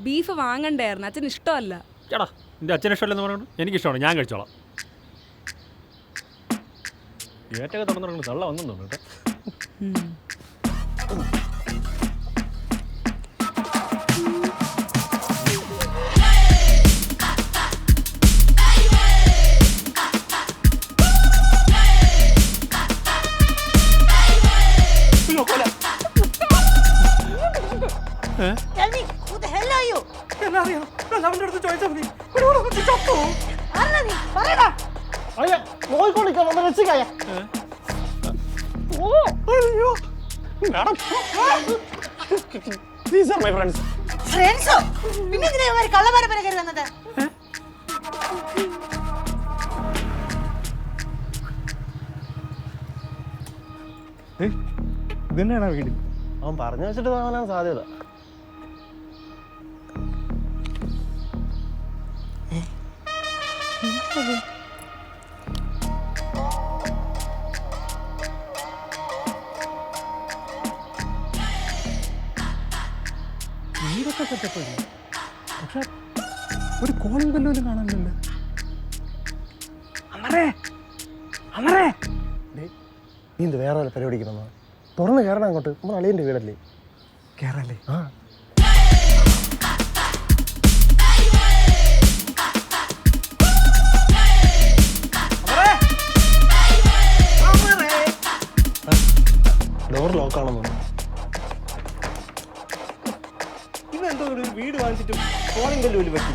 Beef വാങ്ങണ്ടായിരുന്നു, അച്ഛന് ഇഷ്ടമല്ല. ചേട്ടാ എൻ്റെ അച്ഛന് ഇഷ്ടമല്ലെന്ന് പറഞ്ഞു, എനിക്കിഷ്ടമാണ്, ഞാൻ കഴിച്ചോളാം. ഏറ്റൊക്കെ തുറന്നു തള്ള വന്നു തോന്നുന്നു കേട്ടോ. These are my friends. Friends? പിന്നെ എന്തിനാ ഇവർ കള്ളമാരപ്പന കയറി വന്നത്? ഇതന്നെയാണ് വീട്. അവൻ പറഞ്ഞു വെച്ചിട്ട് താങ്ങാനാണ് സാധ്യത. വീടൊക്കെ സെറ്റപ്പല്ലേ, പക്ഷെ ഒരു കോളിംഗ് ബെല്ലും കാണാനില്ലല്ലോ. അമരേ അമരേ, നീ എന്ത് വേറെ വല്ല പരിപാടിക്കണമെന്നോ? തുറന്ന് കയറണം അങ്ങോട്ട്, നമ്മൾ അളിയൻ്റെ വീടല്ലേ. കയറല്ലേ? ആ ഡോർ ലോക്കാണെന്ന് തോന്നുന്നു. ഇതെന്തോ ഒരു വീട് വാങ്ങിച്ചിട്ട് കോളിംഗ് ബെല്ല് പറ്റി.